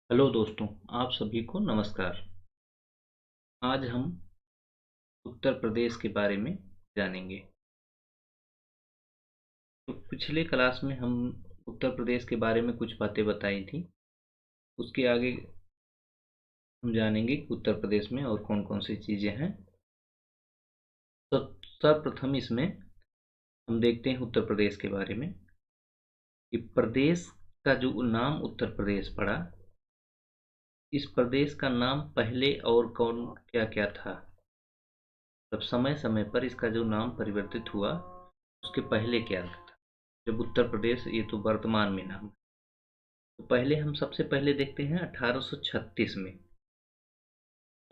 Hello दोस्तों, आप सभी को नमस्कार। आज हम उत्तर प्रदेश के बारे में जानेंगे। तो पिछले क्लास में हम उत्तर प्रदेश के बारे में कुछ बातें बताई थी। उसके आगे हम जानेंगे कि उत्तर प्रदेश में और कौन कौन सी चीज़ें हैं। तो सर्वप्रथम इसमें हम देखते हैं उत्तर प्रदेश के बारे में कि प्रदेश का जो नाम उत्तर प्रदेश पड़ा, इस प्रदेश का नाम पहले और कौन क्या क्या था। तब समय समय पर इसका जो नाम परिवर्तित हुआ, उसके पहले क्या था जब उत्तर प्रदेश, ये तो वर्तमान में नाम। तो पहले हम सबसे पहले देखते हैं 1836 में।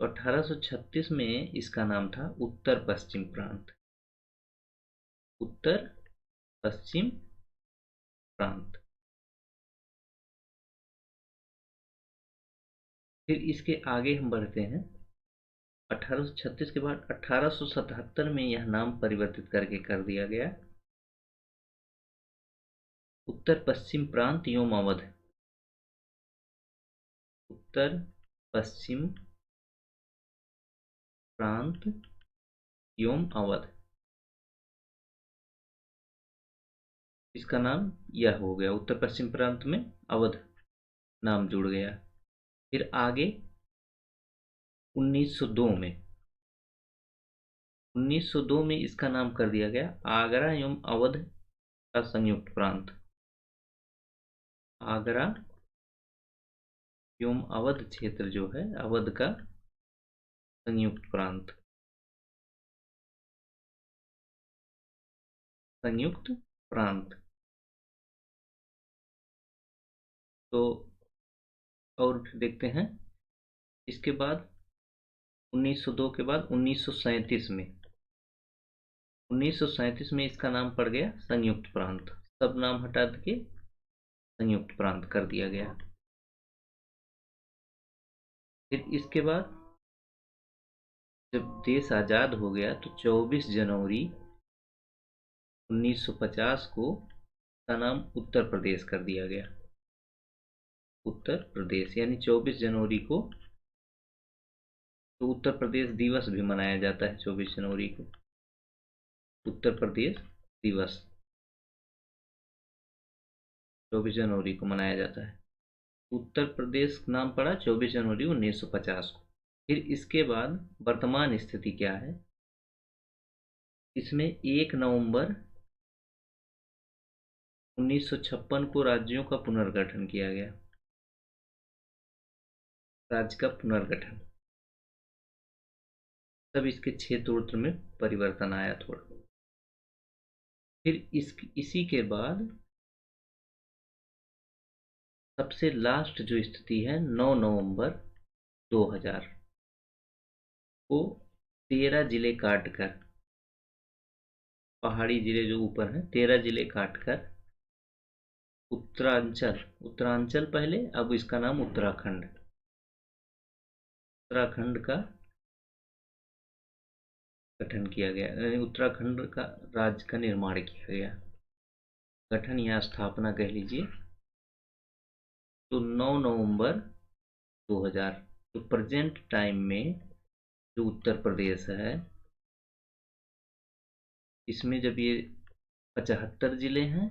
तो 1836 में इसका नाम था उत्तर पश्चिम प्रांत। उत्तर पश्चिम प्रांत। फिर इसके आगे हम बढ़ते हैं। 1836 के बाद 1877 में यह नाम परिवर्तित करके कर दिया गया उत्तर पश्चिम प्रांत एवं अवध। उत्तर पश्चिम प्रांत एवं अवध, इसका नाम यह हो गया। उत्तर पश्चिम प्रांत में अवध नाम जुड़ गया। फिर आगे 1902 में 1902 में इसका नाम कर दिया गया आगरा एवं अवध का संयुक्त प्रांत। आगरा एवं अवध क्षेत्र जो है, अवध का संयुक्त प्रांत। संयुक्त प्रांत। तो और देखते हैं इसके बाद 1902 के बाद 1937 में 1937 में इसका नाम पड़ गया संयुक्त प्रांत। सब नाम हटा के संयुक्त प्रांत कर दिया गया। फिर इसके बाद जब देश आज़ाद हो गया तो 24 जनवरी 1950 को का नाम उत्तर प्रदेश कर दिया गया। उत्तर प्रदेश यानी 24 जनवरी को तो उत्तर प्रदेश दिवस भी मनाया जाता है। 24 जनवरी को उत्तर प्रदेश दिवस 24 जनवरी को मनाया जाता है। उत्तर प्रदेश नाम पड़ा 24 जनवरी 1950 को। फिर इसके बाद वर्तमान स्थिति क्या है, इसमें 1 नवंबर 1956 को राज्यों का पुनर्गठन किया गया। राज्य का पुनर्गठन, तब इसके क्षेत्र में परिवर्तन आया थोड़ा। फिर इसी के बाद सबसे लास्ट जो स्थिति है 9 नवंबर 2000 को 13 जिले काटकर, पहाड़ी जिले जो ऊपर हैं 13 जिले काटकर उत्तरांचल, उत्तरांचल पहले, अब इसका नाम उत्तराखंड, उत्तराखंड का गठन किया गया, यानी उत्तराखंड का राज्य का निर्माण किया गया। गठन या स्थापना कह लीजिए। तो 9 नवंबर 2000, तो प्रेजेंट टाइम में जो उत्तर प्रदेश है, इसमें जब ये 75 जिले हैं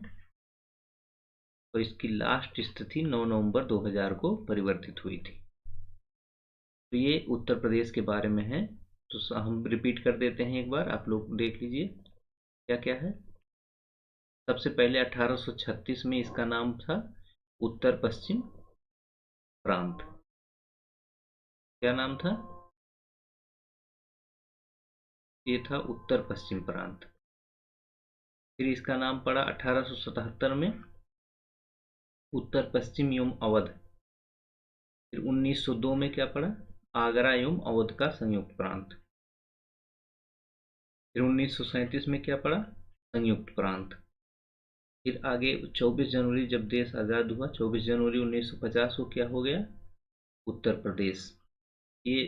और इसकी लास्ट स्थिति 9 नवंबर 2000 को परिवर्तित हुई थी। तो ये उत्तर प्रदेश के बारे में है। तो हम रिपीट कर देते हैं, एक बार आप लोग देख लीजिए क्या क्या है। सबसे पहले 1836 में इसका नाम था उत्तर पश्चिम प्रांत। क्या नाम था? ये था उत्तर पश्चिम प्रांत। फिर इसका नाम पड़ा 1877 में उत्तर पश्चिम एवं अवध। फिर 1902 में क्या पड़ा? आगरा एवं अवध का संयुक्त प्रांत। फिर 1937 में क्या पड़ा? संयुक्त प्रांत। फिर आगे 24 जनवरी जब देश आज़ाद हुआ, 24 जनवरी 1950 को क्या हो गया? उत्तर प्रदेश। ये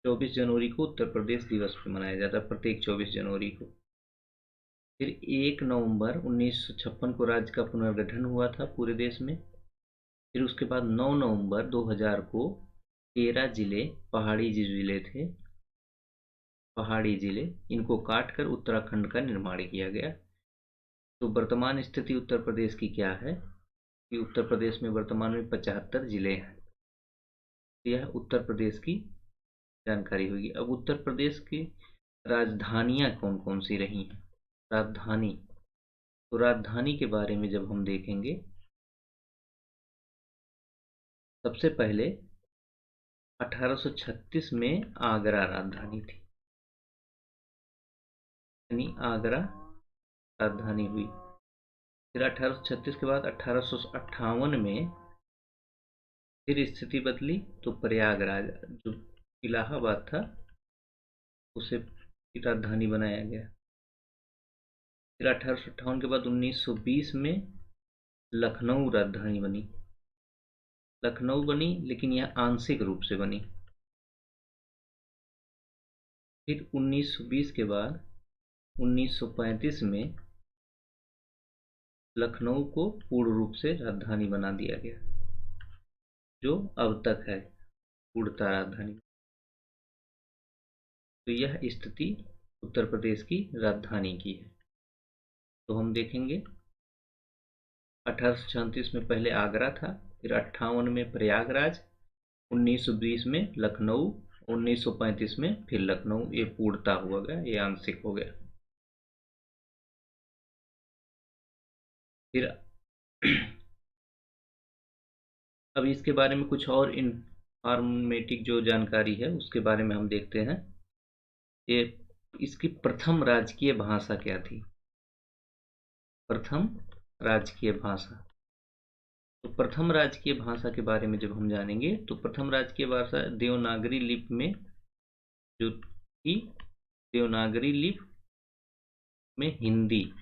24 जनवरी को उत्तर प्रदेश दिवस पे मनाया जाता है, प्रत्येक 24 जनवरी को। फिर 1 नवंबर 1956 को राज्य का पुनर्गठन हुआ था पूरे देश में। फिर उसके बाद 9 नवंबर 2000 को 13 जिले, पहाड़ी जो जिले थे, पहाड़ी जिले, इनको काट कर उत्तराखंड का निर्माण किया गया। तो वर्तमान स्थिति उत्तर प्रदेश की क्या है कि उत्तर प्रदेश में वर्तमान में 75 जिले हैं। यह उत्तर प्रदेश की जानकारी होगी। अब उत्तर प्रदेश की राजधानियाँ कौन कौन सी रही हैं? राजधानी, तो राजधानी के बारे में जब हम देखेंगे, सबसे पहले 1836 में आगरा राजधानी थी, यानी आगरा राजधानी हुई। फिर 1836 के बाद 1858 में फिर स्थिति बदली, तो प्रयागराज जो इलाहाबाद था उसे राजधानी बनाया गया। फिर 1858 के बाद 1920 में लखनऊ राजधानी बनी। लखनऊ बनी, लेकिन यह आंशिक रूप से बनी। फिर 1920 के बाद 1935 में लखनऊ को पूर्ण रूप से राजधानी बना दिया गया, जो अब तक है पूर्णतः राजधानी। तो यह स्थिति उत्तर प्रदेश की राजधानी की है। तो हम देखेंगे 1836 में पहले आगरा था, फिर 58 में प्रयागराज, 1920 में लखनऊ, 1935 में फिर लखनऊ। ये पूर्णता हुआ गया, ये आंशिक हो गया। फिर अब इसके बारे में कुछ और इन्फॉर्मेटिव जो जानकारी है उसके बारे में हम देखते हैं। ये इसकी प्रथम राजकीय भाषा क्या थी? प्रथम राजकीय भाषा, तो प्रथम राजकीय भाषा के बारे में जब हम जानेंगे, तो प्रथम राजकीय भाषा देवनागरी लिपि में जो थी, देवनागरी लिपि में हिंदी।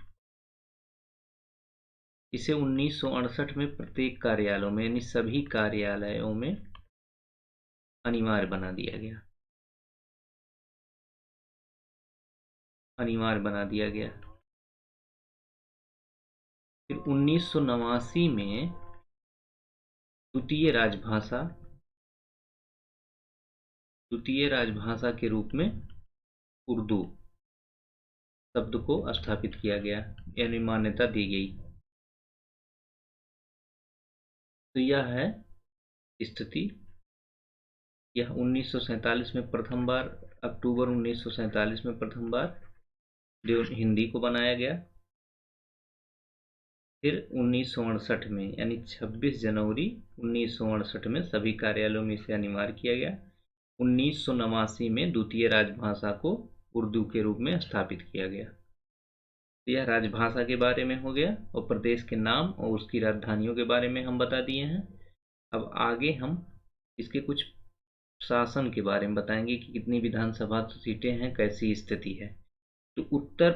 इसे 1968 में प्रत्येक कार्यालयों में, यानी सभी कार्यालयों में अनिवार्य बना दिया गया, अनिवार्य बना दिया गया। फिर 1989 में द्वितीय राजभाषा के रूप में उर्दू शब्द को स्थापित किया गया, यानी मान्यता दी गई। तो यह है स्थिति। यह 1947 में प्रथम बार, अक्टूबर 1947 में प्रथम बार हिंदी को बनाया गया। फिर 1968 में, यानी 26 जनवरी 1968 में सभी कार्यालयों में इसे अनिवार्य किया गया। 1989 में द्वितीय राजभाषा को उर्दू के रूप में स्थापित किया गया। यह राजभाषा के बारे में हो गया, और प्रदेश के नाम और उसकी राजधानियों के बारे में हम बता दिए हैं। अब आगे हम इसके कुछ शासन के बारे में बताएंगे कि कितनी विधानसभा सीटें हैं, कैसी स्थिति है। तो उत्तर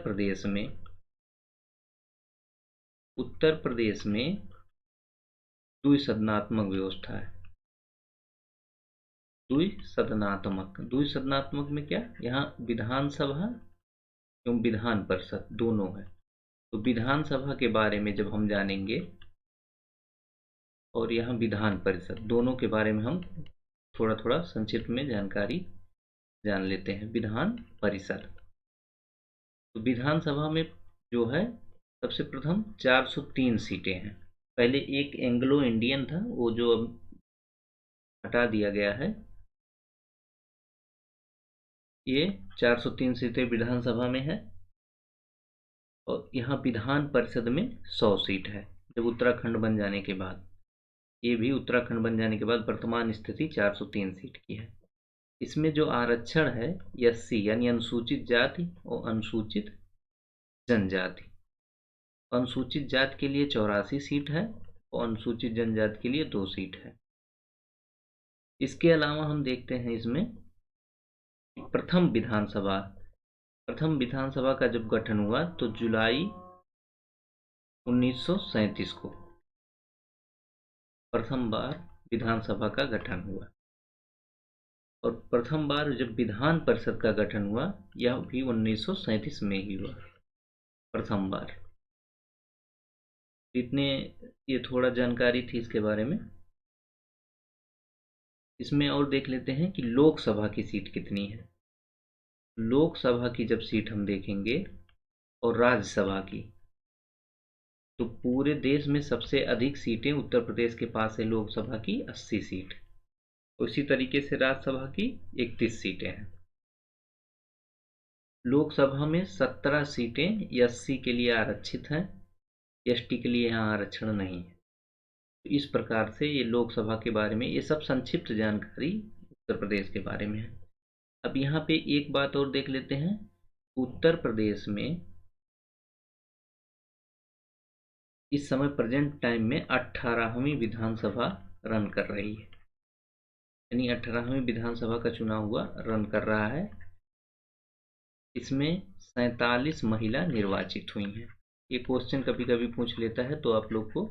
प्रदेश में द्विसदनात्मक व्यवस्था है। द्विसदनात्मक में क्या, यहाँ विधानसभा एवं विधान परिषद दोनों है। तो विधानसभा के बारे में जब हम जानेंगे, और यहाँ विधान परिषद, दोनों के बारे में हम थोड़ा थोड़ा संक्षिप्त में जानकारी जान लेते हैं। विधान परिषद, तो विधानसभा में जो है सबसे प्रथम 403 सीटें हैं। पहले एक एंग्लो इंडियन था, वो जो अब हटा दिया गया है। ये 403 सीटें विधानसभा में है, और यहाँ विधान परिषद में 100 सीट है। जब उत्तराखंड बन जाने के बाद, ये भी उत्तराखंड बन जाने के बाद वर्तमान स्थिति 403 सीट की है। इसमें जो आरक्षण है एससी, यानी अनुसूचित जाति और अनुसूचित जनजाति। अनुसूचित जाति के लिए 84 सीट है, और अनुसूचित जनजाति के लिए 2 सीट है। इसके अलावा हम देखते हैं इसमें प्रथम विधानसभा का जब गठन हुआ, तो जुलाई 1937 को प्रथम बार विधानसभा का गठन हुआ। और प्रथम बार जब विधान परिषद का गठन हुआ, यह भी 1937 में ही हुआ, प्रथम बार। इतने, ये थोड़ा जानकारी थी इसके बारे में। इसमें और देख लेते हैं कि लोकसभा की सीट कितनी है। लोकसभा की जब सीट हम देखेंगे और राज्यसभा की, तो पूरे देश में सबसे अधिक सीटें उत्तर प्रदेश के पास है लोकसभा की 80 सीट। उसी तरीके से राज्यसभा की 31 सीटें हैं। लोकसभा में 17 सीटें एससी के लिए आरक्षित हैं, एसटी के लिए यहाँ आरक्षण नहीं है। तो इस प्रकार से ये लोकसभा के बारे में ये सब संक्षिप्त जानकारी उत्तर प्रदेश के बारे में है। अब यहाँ पे एक बात और देख लेते हैं। उत्तर प्रदेश में इस समय प्रेजेंट टाइम में 18वीं विधानसभा रन कर रही है, यानी 18वीं विधानसभा का चुनाव हुआ रन कर रहा है। इसमें 47 महिला निर्वाचित हुई हैं। ये क्वेश्चन कभी कभी पूछ लेता है, तो आप लोग को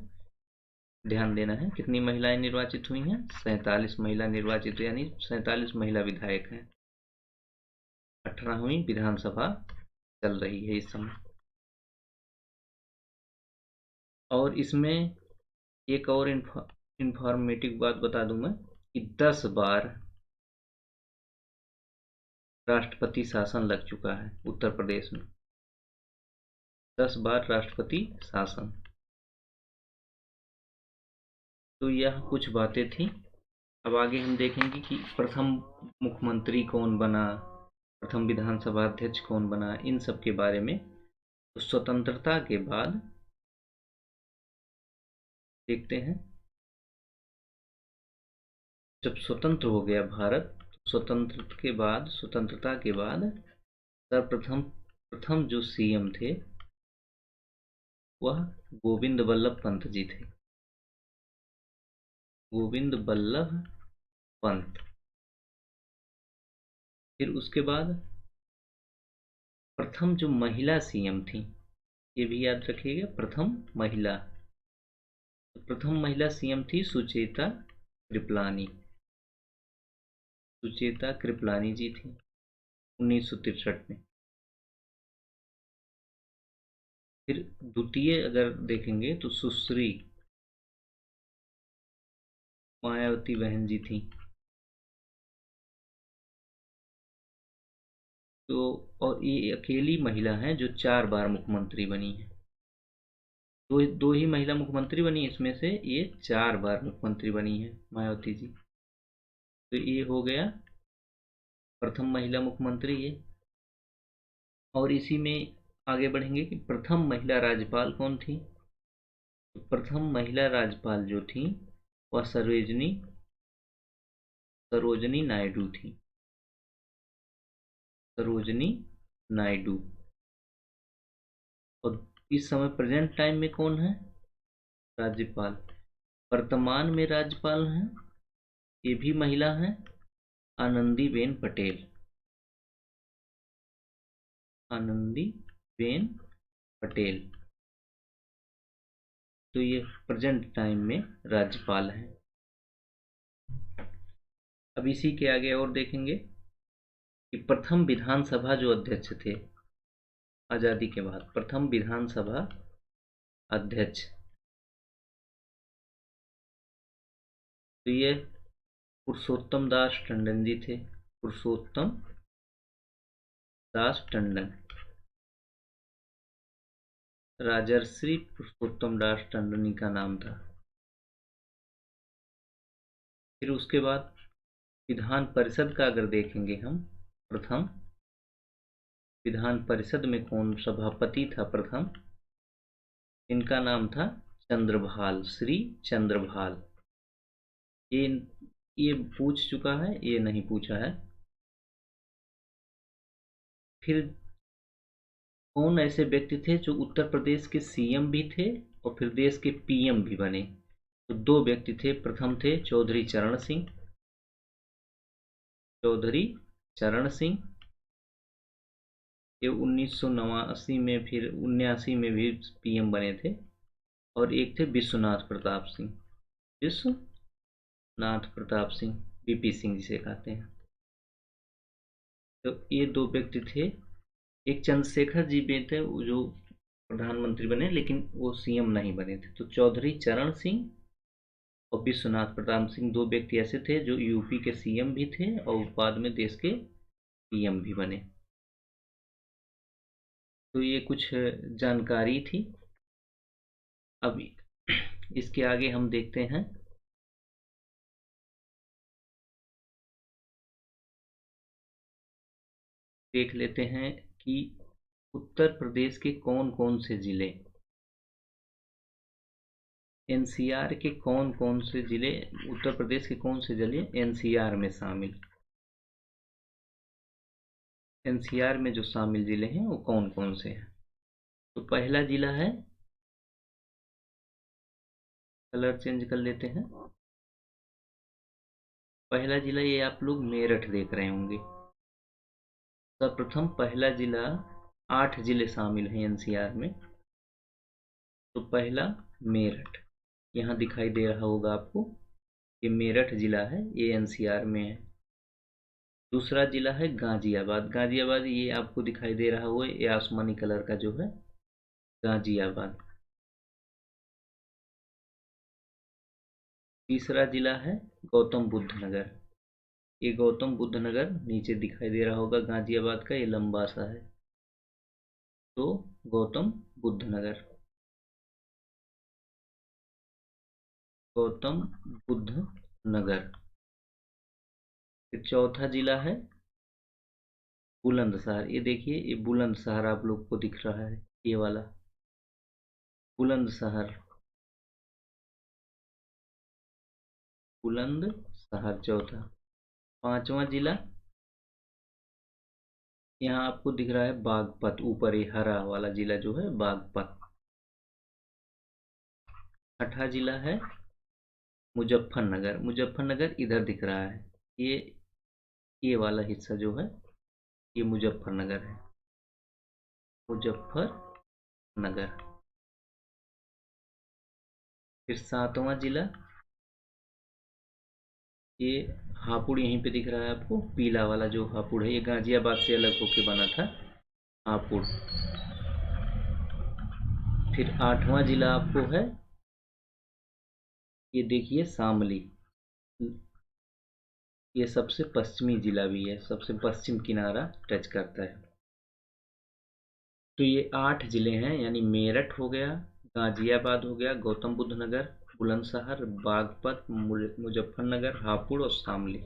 ध्यान देना है। कितनी महिलाएं निर्वाचित हुई हैं? 47 महिला निर्वाचित, यानी 47 महिला विधायक हैं। 18वीं विधानसभा चल रही है इस समय। और इसमें एक और इंफॉर्मेटिव बात बता दूं मैं कि 10 बार राष्ट्रपति शासन लग चुका है उत्तर प्रदेश में। 10 बार राष्ट्रपति शासन। तो यह कुछ बातें थी। अब आगे हम देखेंगे कि प्रथम मुख्यमंत्री कौन बना, प्रथम विधानसभा अध्यक्ष कौन बना, इन सब के बारे में। तो स्वतंत्रता के बाद देखते हैं। जब स्वतंत्र हो गया भारत, स्वतंत्रता के बाद प्रथम जो सीएम थे वह गोविंद बल्लभ पंत जी थे। गोविंद बल्लभ पंत। फिर उसके बाद प्रथम जो महिला सीएम थी, ये भी याद रखिएगा, प्रथम महिला। तो प्रथम महिला सीएम थी सुचेता कृपलानी। सुचेता कृपलानी जी थी 1963 में। फिर द्वितीय अगर देखेंगे तो सुश्री मायावती बहन जी थी। तो और ये अकेली महिला हैं जो 4 बार मुख्यमंत्री बनी है। दो ही महिला मुख्यमंत्री बनी, इसमें से ये 4 बार मुख्यमंत्री बनी है मायावती जी। तो ये हो गया प्रथम महिला मुख्यमंत्री ये। और इसी में आगे बढ़ेंगे कि प्रथम महिला राज्यपाल कौन थी। तो प्रथम महिला राज्यपाल जो थी वह सरोजनी नायडू थी। सरोजनी नायडू। और इस समय प्रेजेंट टाइम में कौन है राज्यपाल? वर्तमान में राज्यपाल हैं, ये भी महिला हैं, आनंदीबेन पटेल। आनंदीबेन पटेल। तो ये प्रेजेंट टाइम में राज्यपाल हैं। अब इसी के आगे और देखेंगे कि प्रथम विधानसभा जो अध्यक्ष थे आजादी के बाद, प्रथम विधानसभा अध्यक्ष, तो ये पुरुषोत्तम दास टंडन जी थे। पुरुषोत्तम दास टंडन। राजर्षि पुरुषोत्तम दास टंडन का नाम था। फिर उसके बाद विधान परिषद का अगर देखेंगे हम, प्रथम विधान परिषद में कौन सभापति था प्रथम? इनका नाम था चंद्रभाल, श्री चंद्रभाल। ये पूछ चुका है, ये नहीं पूछा है। फिर कौन ऐसे व्यक्ति थे जो उत्तर प्रदेश के सीएम भी थे और फिर देश के पीएम भी बने? तो 2 व्यक्ति थे। प्रथम थे चौधरी चरण सिंह। चौधरी चरण सिंह ये 1989 में, फिर 79 में भी पीएम बने थे। और एक थे विश्वनाथ प्रताप सिंह। विश्वनाथ प्रताप सिंह, बीपी सिंह जिसे कहते हैं। तो ये 2 व्यक्ति थे। एक चंद्रशेखर जी भी थे जो प्रधानमंत्री बने, लेकिन वो सीएम नहीं बने थे। तो चौधरी चरण सिंह और और विश्वनाथ प्रताप सिंह, दो व्यक्ति ऐसे थे जो यूपी के सीएम भी थे और बाद में देश के पीएम भी बने। तो ये कुछ जानकारी थी। अब इसके आगे हम देखते हैं देख लेते हैं कि उत्तर प्रदेश के कौन कौन से जिले, एनसीआर के कौन कौन से जिले, उत्तर प्रदेश के कौन से जिले एनसीआर में शामिल, एनसीआर में जो शामिल जिले हैं वो कौन कौन से हैं। तो पहला जिला है, कलर चेंज कर लेते हैं, पहला जिला ये आप लोग मेरठ देख रहे होंगे। सर्वप्रथम पहला जिला, 8 जिले शामिल हैं एनसीआर में। तो पहला मेरठ, यहाँ दिखाई दे रहा होगा आपको, ये मेरठ जिला है, ये एनसीआर में है। दूसरा जिला है गाजियाबाद, गाजियाबाद ये आपको दिखाई दे रहा होगा, ये आसमानी कलर का जो है गाजियाबाद। तीसरा जिला है गौतम बुद्ध नगर, ये गौतम बुद्ध नगर नीचे दिखाई दे रहा होगा गाजियाबाद का, ये लंबा सा है, तो गौतम बुद्ध नगर, गौतम बुद्ध नगर। फिर चौथा जिला है बुलंदशहर, ये देखिए ये बुलंदशहर आप लोग को दिख रहा है, ये वाला बुलंदशहर, बुलंदशहर चौथा। पांचवा जिला यहाँ आपको दिख रहा है बागपत, ऊपर ये हरा वाला जिला जो है बागपत। छठा जिला है मुजफ्फरनगर, मुजफ्फरनगर इधर दिख रहा है, ये वाला हिस्सा जो है ये मुजफ्फरनगर है, मुजफ्फरनगर। फिर सातवां जिला ये हापुड़, यहीं पे दिख रहा है आपको, पीला वाला जो हापुड़ है, ये गाजियाबाद से अलग होके बना था हापुड़। फिर आठवां जिला आपको है, ये देखिए शामली, ये सबसे पश्चिमी जिला भी है, सबसे पश्चिम किनारा टच करता है। तो ये 8 जिले हैं, यानी मेरठ हो गया, गाजियाबाद हो गया, गौतम बुद्ध नगर, बुलंदशहर, बागपत, मुजफ्फरनगर, हापुड़ और शामली,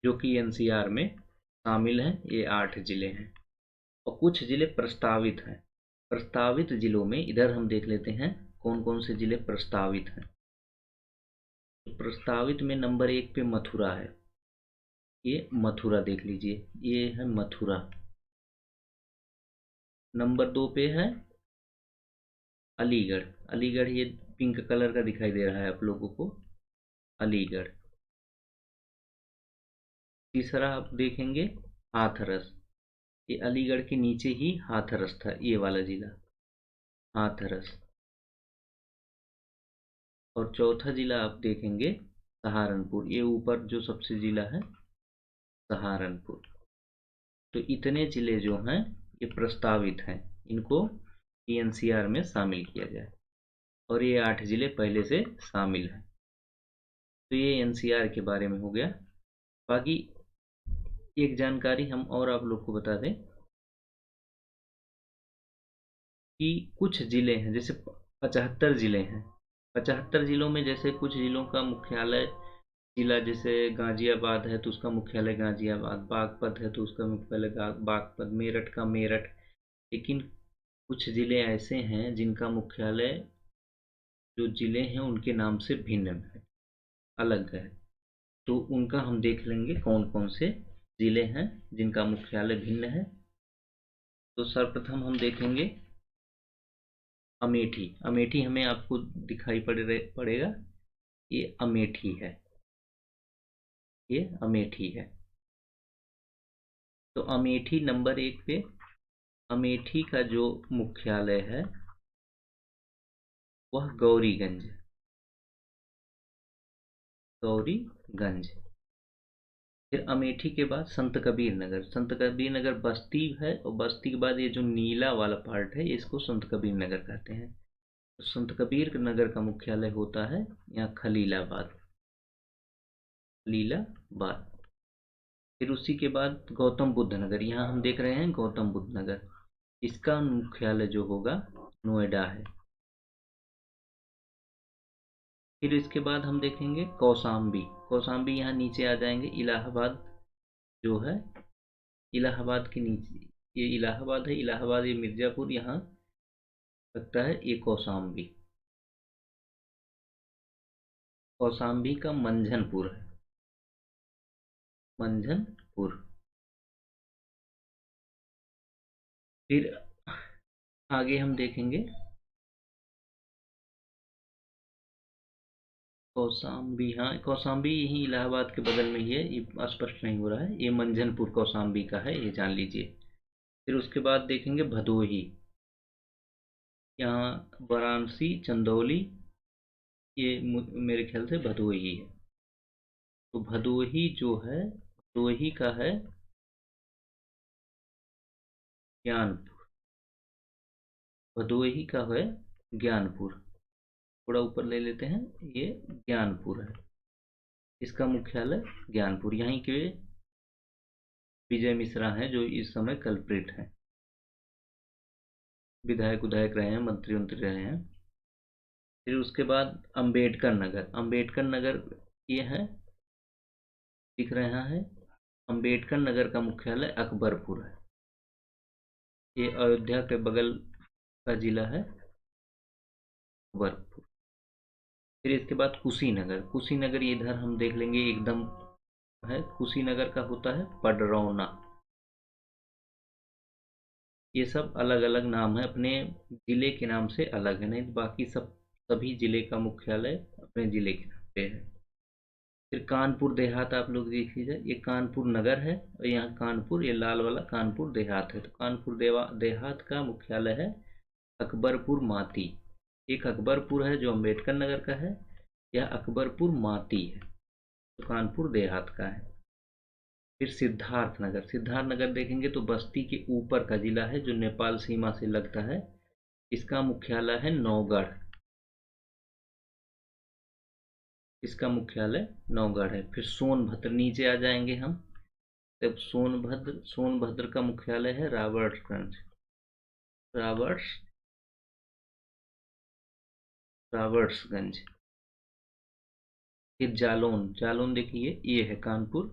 जो कि एनसीआर में शामिल हैं। ये 8 जिले हैं और कुछ जिले प्रस्तावित हैं। प्रस्तावित जिलों में इधर हम देख लेते हैं कौन कौन से जिले प्रस्तावित हैं। तो प्रस्तावित में नंबर 1 पे मथुरा है, ये मथुरा देख लीजिए, ये है मथुरा। नंबर 2 पे है अलीगढ़, अलीगढ़ ये पिंक कलर का दिखाई दे रहा है आप लोगों को, अलीगढ़। तीसरा आप देखेंगे हाथरस, ये अलीगढ़ के नीचे ही हाथरस था, ये वाला जिला हाथरस। और चौथा जिला आप देखेंगे सहारनपुर, ये ऊपर जो सबसे जिला है सहारनपुर। तो इतने जिले जो हैं ये प्रस्तावित हैं, इनको एनसीआर में शामिल किया जाए, और ये 8 जिले पहले से शामिल हैं। तो ये एनसीआर के बारे में हो गया। बाकी एक जानकारी हम और आप लोग को बता दें कि कुछ जिले हैं, जैसे 75 जिले हैं, 75 जिलों में जैसे कुछ जिलों का मुख्यालय जिला, जैसे गाजियाबाद है तो उसका मुख्यालय गाजियाबाद, बागपत है तो उसका मुख्यालय बागपत, मेरठ का मेरठ। लेकिन कुछ जिले ऐसे हैं जिनका मुख्यालय जो जिले हैं उनके नाम से भिन्न है, अलग है। तो उनका हम देख लेंगे कौन कौन से जिले हैं जिनका मुख्यालय भिन्न है। तो सर्वप्रथम हम देखेंगे अमेठी, अमेठी हमें आपको दिखाई पड़ेगा, ये अमेठी है, ये अमेठी है। तो अमेठी नंबर 1 पे, अमेठी का जो मुख्यालय है वह गौरीगंज, गौरीगंज। फिर अमेठी के बाद संत कबीर नगर, संत कबीर नगर बस्ती है, और बस्ती के बाद ये जो नीला वाला पार्ट है इसको संत कबीर नगर कहते हैं। संत कबीर नगर का मुख्यालय होता है यहाँ खलीलाबाद। खलीलाबाद। फिर उसी के बाद गौतम बुद्ध नगर, यहाँ हम देख रहे हैं गौतम बुद्ध नगर, इसका मुख्यालय जो होगा नोएडा है। फिर इसके बाद हम देखेंगे कौशाम्बी। कौशाम्बी यहाँ नीचे आ जाएंगे, इलाहाबाद जो है, इलाहाबाद के नीचे ये इलाहाबाद है, इलाहाबाद ये मिर्जापुर, यहाँ लगता है ये कौशाम्बी। कौशाम्बी का मंझनपुर है, मंझनपुर। फिर आगे हम देखेंगे कौशाम्बी। हाँ, कौशाम्बी यही इलाहाबाद के बगल में ही है, ये स्पष्ट नहीं हो रहा है, ये मंझनपुर कौशाम्बी का है, ये जान लीजिए। फिर उसके बाद देखेंगे भदोही, यहाँ वाराणसी चंदौली, ये मेरे ख्याल से भदोही है। तो भदोही जो है, भदोही का है ज्ञानपुर। भदोही का है ज्ञानपुर, थोड़ा ऊपर ले लेते हैं, ये ज्ञानपुर है, इसका मुख्यालय ज्ञानपुर। यहीं के विजय मिश्रा हैं जो इस समय कल्प्रिट हैं, विधायक उधायक रहे हैं, मंत्री मंत्री रहे हैं। फिर उसके बाद अंबेडकर नगर। अंबेडकर नगर ये है, दिख रहा है, अंबेडकर नगर का मुख्यालय अकबरपुर है, ये अयोध्या के बगल का जिला है अकबरपुर। फिर इसके बाद कुशीनगर। कुशीनगर इधर हम देख लेंगे एकदम है, कुशीनगर का होता है पडरौना। ये सब अलग अलग नाम है, अपने जिले के नाम से अलग है, नहीं तो बाकी सब सभी जिले का मुख्यालय अपने जिले के नाम पे है। फिर कानपुर देहात आप लोग देख लीजिए, ये कानपुर नगर है और यहाँ कानपुर, ये लाल वाला कानपुर देहात है। तो कानपुर देहात का मुख्यालय है अकबरपुर माती। एक अकबरपुर है जो अंबेडकर नगर का है, यह अकबरपुर माती है, तो कानपुर देहात का है। फिर सिद्धार्थ नगर। सिद्धार्थ नगर देखेंगे तो बस्ती के ऊपर का जिला है जो नेपाल सीमा से लगता है, इसका मुख्यालय है नौगढ़, इसका मुख्यालय नौगढ़ है। फिर सोनभद्र नीचे आ जाएंगे हम, तब सोनभद्र का मुख्यालय है राबर्ट्सगंज, राबर्ट्स राबर्ट्सगंज। फिर जालौन। जालौन देखिए ये है कानपुर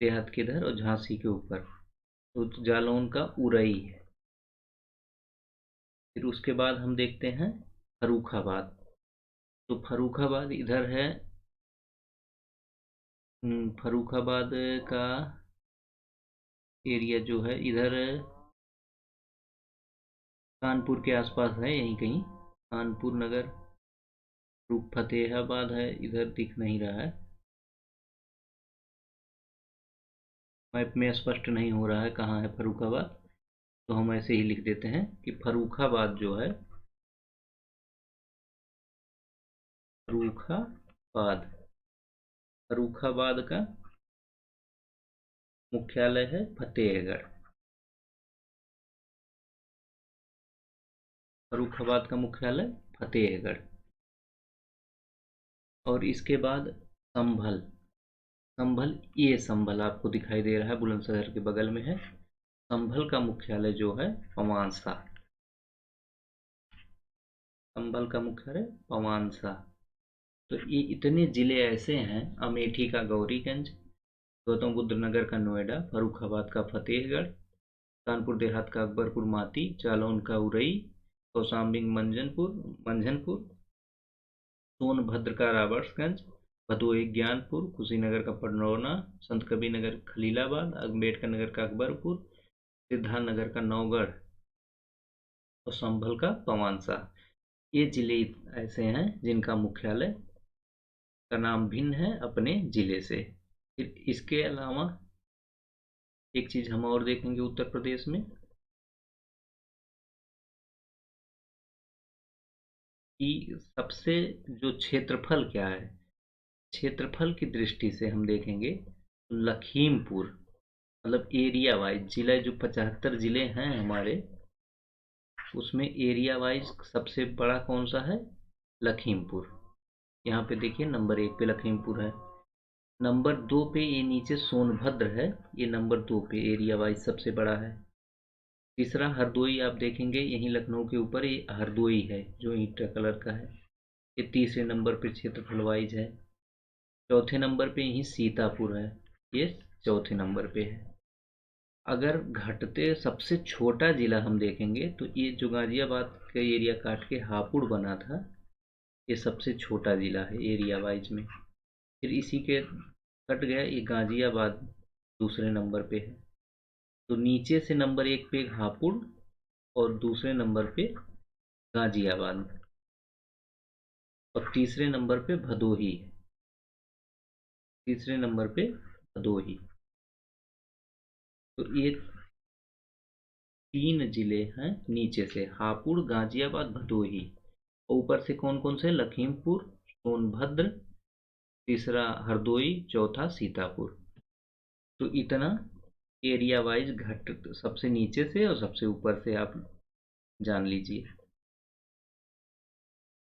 देहात के इधर और झांसी के ऊपर, तो जालौन का उरई है। फिर उसके बाद हम देखते हैं फर्रुखाबाद। तो फर्रुखाबाद इधर है, फर्रुखाबाद का एरिया जो है इधर कानपुर के आसपास है, यहीं कहीं कानपुर नगर। फतेहाबाद है, इधर दिख नहीं रहा है, मैप में स्पष्ट नहीं हो रहा है कहाँ है फर्रुखाबाद, तो हम ऐसे ही लिख देते हैं कि फर्रुखाबाद जो है, फर्रुखाबाद, फर्रुखाबाद का मुख्यालय है फतेहगढ़। फर्रुखाबाद का मुख्यालय फतेहगढ़। और इसके बाद संभल। संभल, ये संभल आपको दिखाई दे रहा है बुलंदशहर के बगल में है, संभल का मुख्यालय जो है पवांसा। संभल का मुख्यालय पवांसा। तो ये इतने जिले ऐसे हैं, अमेठी का गौरीगंज, गौतम बुद्ध नगर का नोएडा, फर्रुखाबाद का फतेहगढ़, कानपुर देहात का अकबरपुर माती, जालौन का उरई, कौशाम्बी मंझनपुर, सोनभद्र का राबर्ट्सगंज, भदोही ज्ञानपुर, कुशीनगर का पडरौना, संत कबीर नगर खलीलाबाद, अम्बेडकर नगर का अकबरपुर, सिद्धार्थ नगर का नौगढ़ और संभल का पवांसा। ये जिले ऐसे हैं जिनका मुख्यालय का नाम भिन्न है अपने जिले से। फिर इसके अलावा एक चीज हम और देखेंगे उत्तर प्रदेश में कि सबसे जो क्षेत्रफल क्या है, क्षेत्रफल की दृष्टि से हम देखेंगे तो लखीमपुर, मतलब एरिया वाइज जिला, जो 75 जिले हैं हमारे, उसमें एरिया वाइज सबसे बड़ा कौन सा है? लखीमपुर। यहाँ पे देखिए नंबर 1 पे लखीमपुर है। नंबर 2 पे ये नीचे सोनभद्र है, ये नंबर 2 पे एरिया वाइज सबसे बड़ा है। तीसरा हरदोई, आप देखेंगे यहीं लखनऊ के ऊपर ये हरदोई है जो ईंटा कलर का है, ये तीसरे नंबर पे क्षेत्रफल वाइज है। चौथे नंबर पे यहीं सीतापुर है, ये चौथे नंबर पे है। अगर घटते सबसे छोटा जिला हम देखेंगे तो ये जो गाजियाबाद का एरिया काट के हापुड़ बना था, ये सबसे छोटा जिला है एरिया वाइज में। फिर इसी के कट गया ये गाजियाबाद दूसरे नंबर पे है। तो नीचे से नंबर 1 पे हापुड़ और दूसरे नंबर पे गाजियाबाद और तीसरे नंबर पे भदोही, तीसरे नंबर पे भदोही। तो ये 3 जिले हैं नीचे से, हापुड़, गाजियाबाद, भदोही। ऊपर से कौन कौन से? लखीमपुर, सोनभद्र, तीसरा हरदोई, चौथा सीतापुर। तो इतना एरिया वाइज घट सबसे नीचे से और सबसे ऊपर से आप जान लीजिए।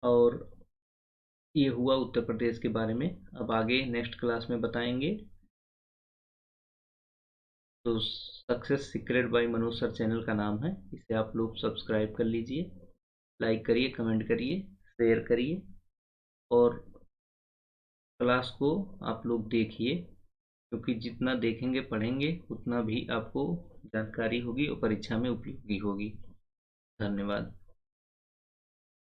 और ये हुआ उत्तर प्रदेश के बारे में। अब आगे नेक्स्ट क्लास में बताएंगे। तो success secret by Manoj sir channel का नाम है, इसे आप लोग सब्सक्राइब कर लीजिए, लाइक करिए, कमेंट करिए, शेयर करिए और क्लास को आप लोग देखिए, क्योंकि जितना देखेंगे पढ़ेंगे उतना भी आपको जानकारी होगी और परीक्षा में उपयोगी होगी। धन्यवाद।